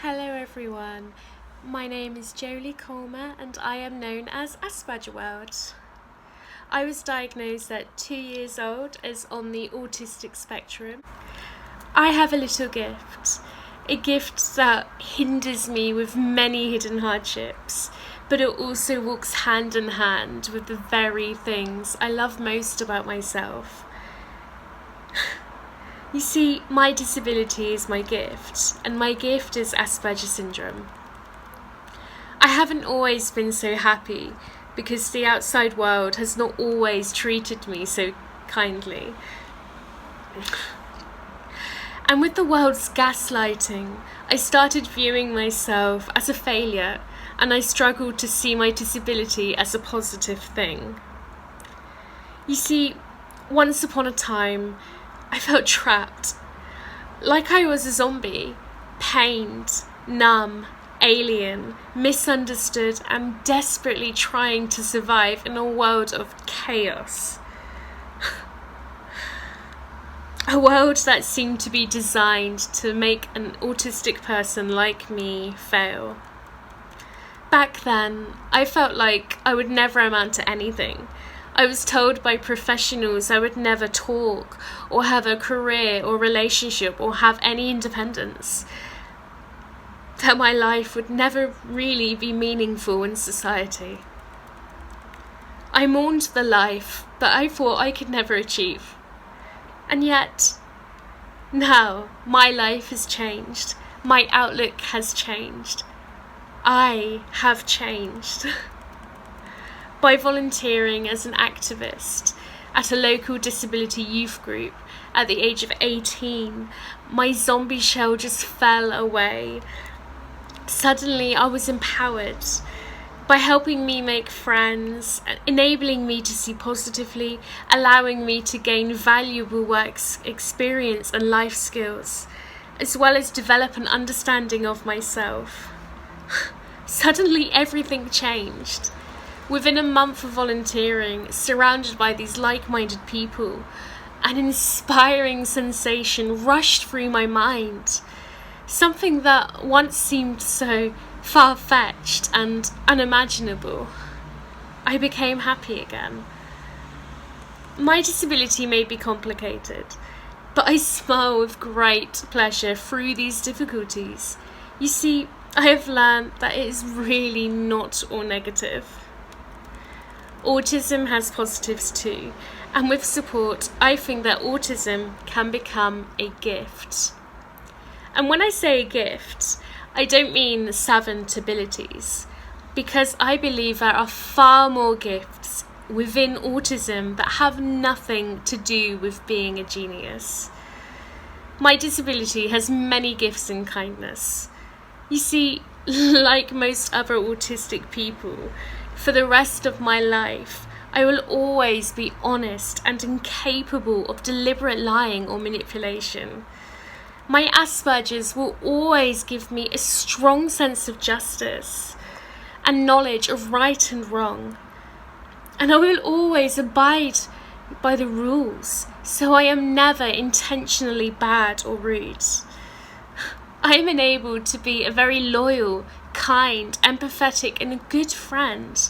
Hello everyone, my name is Jolie Colmer and I am known as Asperger World. I was diagnosed at 2 years old as on the autistic spectrum. I have a little gift, a gift that hinders me with many hidden hardships, but it also walks hand in hand with the very things I love most about myself. You see, my disability is my gift, and my gift is Asperger syndrome. I haven't always been so happy because the outside world has not always treated me so kindly. And with the world's gaslighting, I started viewing myself as a failure, and I struggled to see my disability as a positive thing. You see, once upon a time, I felt trapped, like I was a zombie, pained, numb, alien, misunderstood, and desperately trying to survive in a world of chaos. A world that seemed to be designed to make an autistic person like me fail. Back then, I felt like I would never amount to anything. I was told by professionals I would never talk or have a career or relationship or have any independence. That my life would never really be meaningful in society. I mourned the life that I thought I could never achieve. And yet, now my life has changed. My outlook has changed. I have changed. By volunteering as an activist at a local disability youth group at the age of 18, my zombie shell just fell away. Suddenly I was empowered by helping me make friends, enabling me to see positively, allowing me to gain valuable work experience and life skills, as well as develop an understanding of myself. Suddenly everything changed. Within a month of volunteering, surrounded by these like-minded people, an inspiring sensation rushed through my mind. Something that once seemed so far-fetched and unimaginable. I became happy again. My disability may be complicated, but I smile with great pleasure through these difficulties. You see, I have learned that it is really not all negative. Autism has positives too, and with support, I think that autism can become a gift. And when I say a gift, I don't mean savant abilities, because I believe there are far more gifts within autism that have nothing to do with being a genius. My disability has many gifts and kindness. You see, like most other autistic people, for the rest of my life, I will always be honest and incapable of deliberate lying or manipulation. My Asperger's will always give me a strong sense of justice and knowledge of right and wrong. And I will always abide by the rules, so I am never intentionally bad or rude. I am enabled to be a very loyal, kind, empathetic, and a good friend.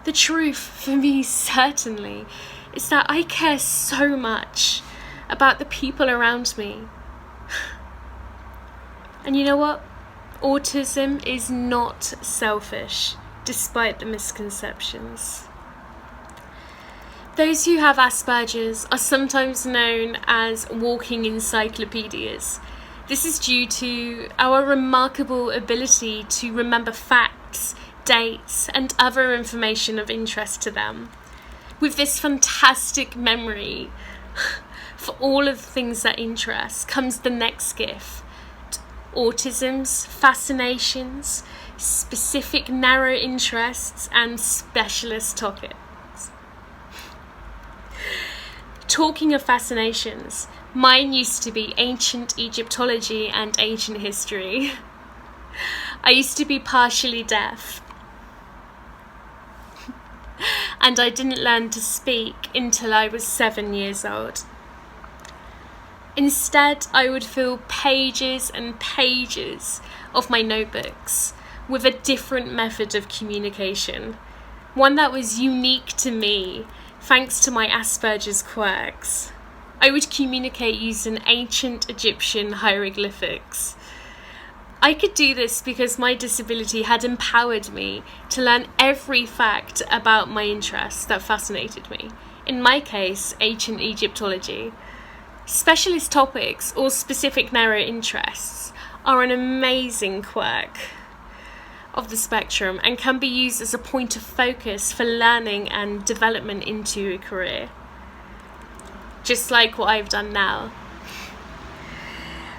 The truth for me, certainly, is that I care so much about the people around me. And you know what? Autism is not selfish, despite the misconceptions. Those who have Asperger's are sometimes known as walking encyclopedias. This is due to our remarkable ability to remember facts, dates, and other information of interest to them. With this fantastic memory for all of the things that interest comes the next gift: autism's fascinations, specific narrow interests, and specialist topics. Talking of fascinations, mine used to be ancient Egyptology and ancient history. I used to be partially deaf, and I didn't learn to speak until I was 7 years old. Instead, I would fill pages and pages of my notebooks with a different method of communication, one that was unique to me thanks to my Asperger's quirks. I would communicate using ancient Egyptian hieroglyphics. I could do this because my disability had empowered me to learn every fact about my interests that fascinated me. In my case, ancient Egyptology. Specialist topics or specific narrow interests are an amazing quirk of the spectrum and can be used as a point of focus for learning and development into a career. Just like what I've done now.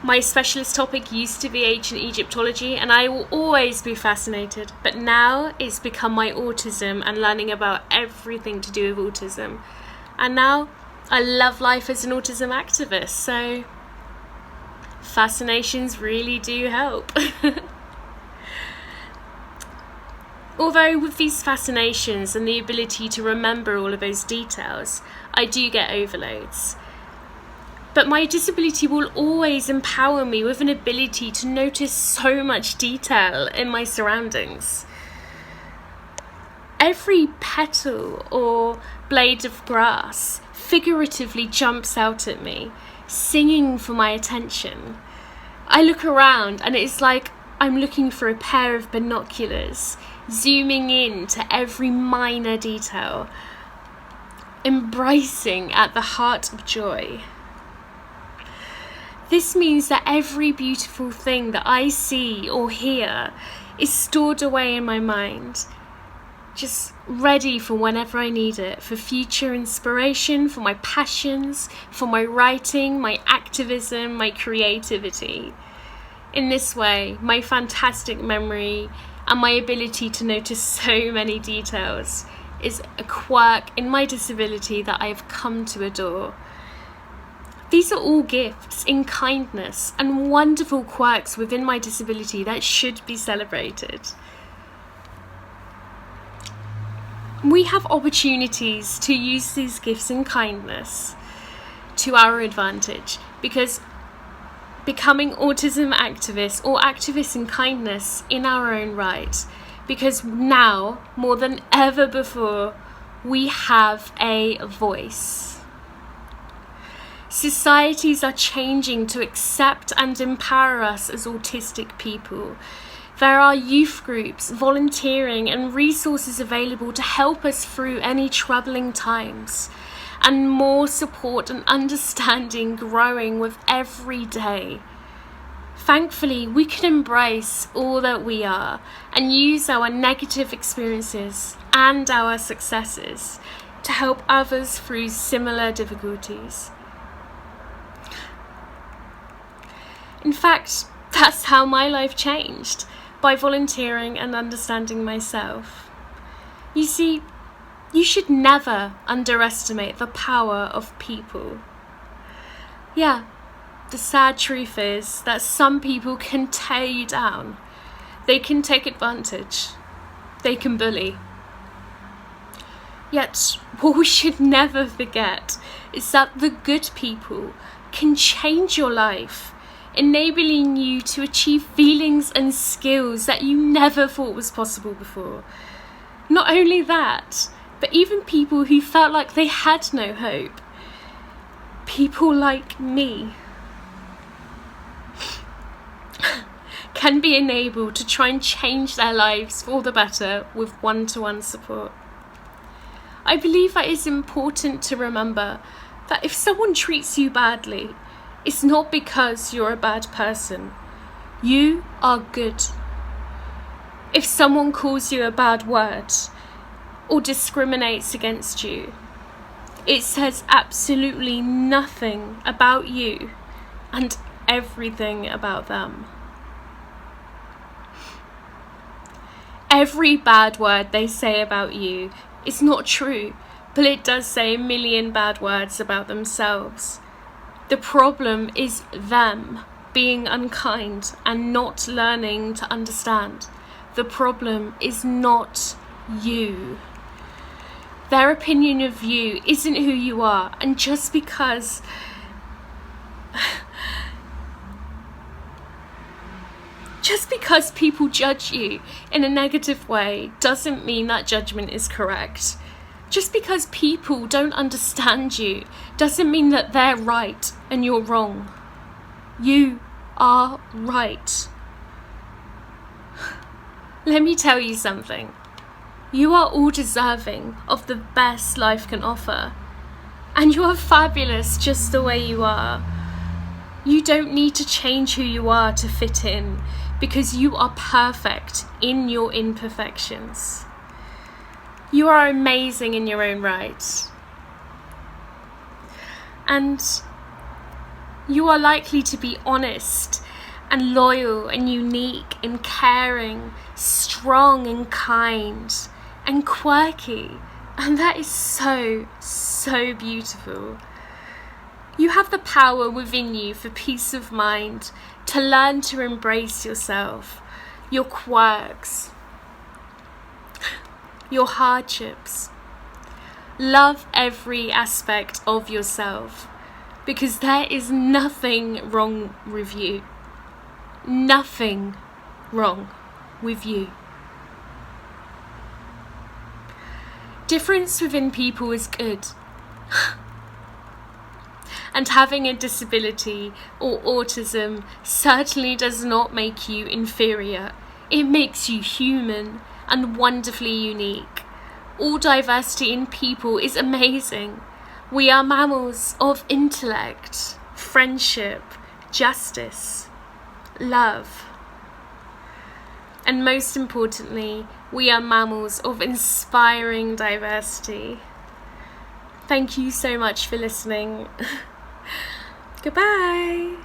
My specialist topic used to be ancient Egyptology, and I will always be fascinated, but now it's become my autism and learning about everything to do with autism. And now I love life as an autism activist, so fascinations really do help. Although with these fascinations and the ability to remember all of those details, I do get overloads. But my disability will always empower me with an ability to notice so much detail in my surroundings. Every petal or blade of grass figuratively jumps out at me, singing for my attention. I look around and it's like I'm looking for a pair of binoculars, zooming in to every minor detail, embracing at the heart of joy. This means that every beautiful thing that I see or hear is stored away in my mind, just ready for whenever I need it, for future inspiration, for my passions, for my writing, my activism, my creativity. In this way, my fantastic memory and my ability to notice so many details is a quirk in my disability that I have come to adore. These are all gifts in kindness and wonderful quirks within my disability that should be celebrated. We have opportunities to use these gifts in kindness to our advantage, because becoming autism activists or activists in kindness in our own right, because now more than ever before we have a voice. Societies are changing to accept and empower us as autistic people. There are youth groups, volunteering and resources available to help us through any troubling times, and more support and understanding growing with every day. Thankfully, we can embrace all that we are and use our negative experiences and our successes to help others through similar difficulties. In fact, that's how my life changed, by volunteering and understanding myself. You see, you should never underestimate the power of people. Yeah, the sad truth is that some people can tear you down. They can take advantage. They can bully. Yet, what we should never forget is that the good people can change your life, enabling you to achieve feelings and skills that you never thought was possible before. Not only that, but even people who felt like they had no hope. People like me can be enabled to try and change their lives for the better with one-to-one support. I believe that it's important to remember that if someone treats you badly, it's not because you're a bad person. You are good. If someone calls you a bad word or discriminates against you, it says absolutely nothing about you and everything about them. Every bad word they say about you is not true, but it does say a million bad words about themselves. The problem is them being unkind and not learning to understand. The problem is not you. Their opinion of you isn't who you are, and just because Just because people judge you in a negative way doesn't mean that judgment is correct. Just because people don't understand you doesn't mean that they're right and you're wrong. You are right. Let me tell you something. You are all deserving of the best life can offer. And you are fabulous just the way you are. You don't need to change who you are to fit in, because you are perfect in your imperfections. You are amazing in your own right. And you are likely to be honest and loyal and unique and caring, strong and kind and quirky. And that is so, so beautiful. You have the power within you for peace of mind to learn to embrace yourself, your quirks, your hardships. Love every aspect of yourself, because there is nothing wrong with you. Nothing wrong with you. Difference within people is good. And having a disability or autism certainly does not make you inferior. It makes you human and wonderfully unique. All diversity in people is amazing. We are mammals of intellect, friendship, justice, love. And most importantly, we are mammals of inspiring diversity. Thank you so much for listening. Goodbye.